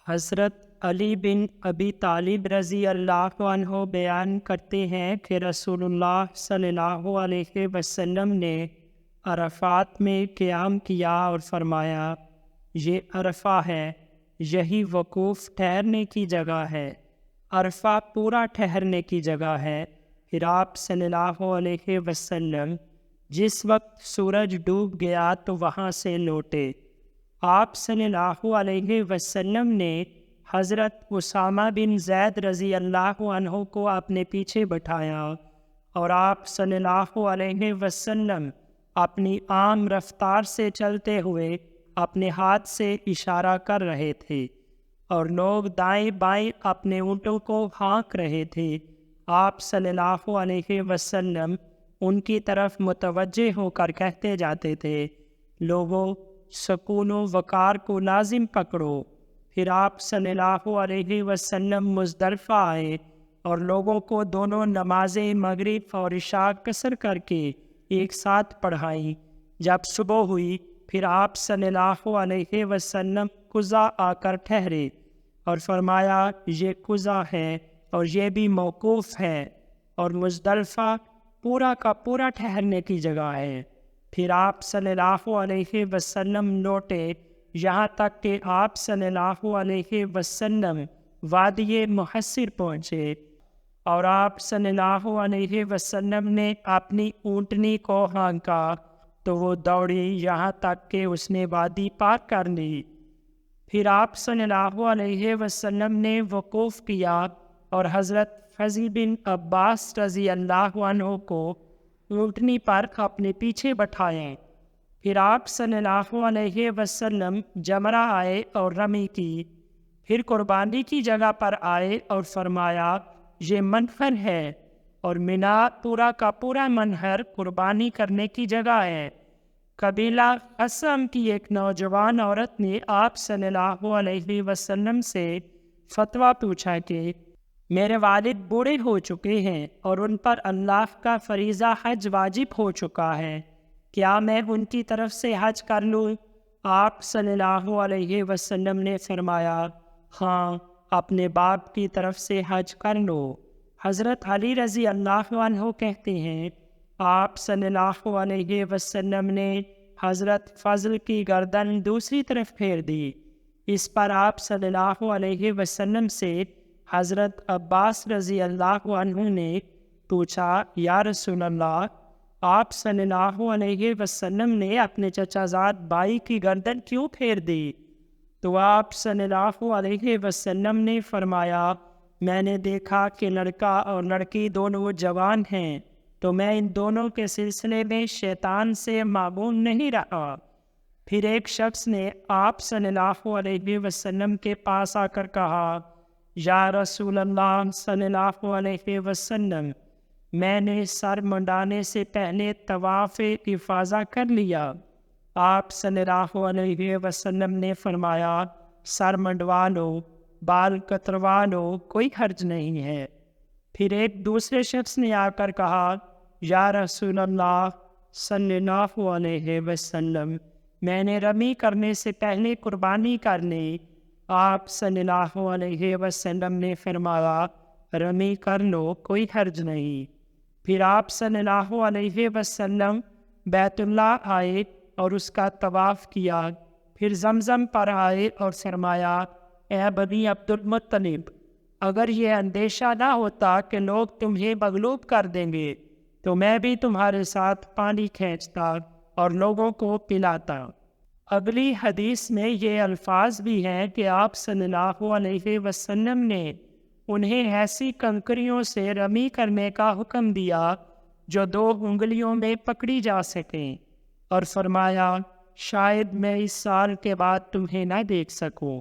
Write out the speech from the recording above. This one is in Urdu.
حضرت علی بن ابی طالب رضی اللہ عنہ بیان کرتے ہیں کہ رسول اللہ صلی اللہ علیہ وسلم نے عرفات میں قیام کیا اور فرمایا، یہ عرفہ ہے، یہی وقوف ٹھہرنے کی جگہ ہے۔ عرفہ پورا ٹھہرنے کی جگہ ہے۔ پھر آپ صلی اللہ علیہ وسلم جس وقت سورج ڈوب گیا تو وہاں سے لوٹے۔ آپ صلی اللہ علیہ وسلم نے حضرت اسامہ بن زید رضی اللہ عنہ کو اپنے پیچھے بٹھایا اور آپ صلی اللہ علیہ وسلم اپنی عام رفتار سے چلتے ہوئے اپنے ہاتھ سے اشارہ کر رہے تھے اور لوگ دائیں بائیں اپنے اونٹوں کو ہانک رہے تھے۔ آپ صلی اللہ علیہ وسلم ان کی طرف متوجہ ہو کر کہتے جاتے تھے، لوگوں، سکون و وقار کو لازم پکڑو۔ پھر آپ صلی اللہ علیہ وسلم مزدلفہ آئے اور لوگوں کو دونوں نمازیں مغرب اور عشاء قصر کر کے ایک ساتھ پڑھائیں۔ جب صبح ہوئی پھر آپ صلی اللہ علیہ وسلم قضا آ کر ٹھہرے اور فرمایا، یہ قضا ہے اور یہ بھی موقوف ہے اور مزدلفہ پورا کا پورا ٹھہرنے کی جگہ ہے۔ پھر آپ صلی اللہ علیہ وسلم لوٹے یہاں تک کہ آپ صلی اللہ علیہ وسلم وادی محصر پہنچے اور آپ صلی اللہ علیہ وسلم نے اپنی اونٹنی کو ہانکا تو وہ دوڑی یہاں تک کہ اس نے وادی پار کر لی۔ پھر آپ صلی اللہ علیہ وسلم نے وقوف کیا اور حضرت فضل بن عباس رضی اللہ عنہ کو اونٹنی پر اپنے پیچھے بٹھائیں۔ پھر آپ صلی اللہ علیہ وسلم جمرہ آئے اور رمی کی۔ پھر قربانی کی جگہ پر آئے اور فرمایا، یہ منحر ہے اور مینا پورا کا پورا منحر قربانی کرنے کی جگہ ہے۔ قبیلہ اسم کی ایک نوجوان عورت نے آپ صلی اللہ علیہ وسلم سے فتویٰ پوچھا کہ میرے والد بوڑھے ہو چکے ہیں اور ان پر اللہ کا فریضہ حج واجب ہو چکا ہے، کیا میں ان کی طرف سے حج کر لوں؟ آپ صلی اللہ علیہ وسلم نے فرمایا، ہاں، اپنے باپ کی طرف سے حج کر لو۔ حضرت علی رضی اللہ عنہ کہتے ہیں، آپ صلی اللہ علیہ وسلم نے حضرت فضل کی گردن دوسری طرف پھیر دی۔ اس پر آپ صلی اللہ علیہ وسلم سے حضرت عباس رضی اللہ عنہ نے پوچھا، یا رسول اللہ، آپ صلی اللہ علیہ وسلم نے اپنے چچا زاد بھائی کی گردن کیوں پھیر دی؟ تو آپ صلی اللہ علیہ وسلم نے فرمایا، میں نے دیکھا کہ لڑکا اور لڑکی دونوں جوان ہیں تو میں ان دونوں کے سلسلے میں شیطان سے معمون نہیں رہا۔ پھر ایک شخص نے آپ صلی اللہ علیہ وسلم کے پاس آ کر کہا، یا رسول اللہ صلی اللہ علیہ وسلم، میں نے سر منڈانے سے پہلے طواف افاضہ کر لیا۔ آپ صلی اللہ علیہ وسلم نے فرمایا، سر منڈوا لو، بال کتروا لو، کوئی حرج نہیں ہے۔ پھر ایک دوسرے شخص نے آ کر کہا، یا رسول اللہ صلی اللہ علیہ وسلم، میں نے رمی کرنے سے پہلے قربانی کر لی۔ آپ صلی اللہ علیہ وسلم نے فرمایا، رمی کر لو، کوئی حرج نہیں۔ پھر آپ صلی اللہ علیہ وسلم بیت اللہ آئے اور اس کا طواف کیا۔ پھر زمزم پر آئے اور فرمایا، اے بنی عبد المطلب، اگر یہ اندیشہ نہ ہوتا کہ لوگ تمہیں مغلوب کر دیں گے تو میں بھی تمہارے ساتھ پانی کھینچتا اور لوگوں کو پلاتا۔ اگلی حدیث میں یہ الفاظ بھی ہیں کہ آپ صلی اللہ علیہ وسلم نے انہیں ایسی کنکریوں سے رمی کرنے کا حکم دیا جو 2 انگلیوں میں پکڑی جا سکیں، اور فرمایا، شاید میں اس سال کے بعد تمہیں نہ دیکھ سکوں۔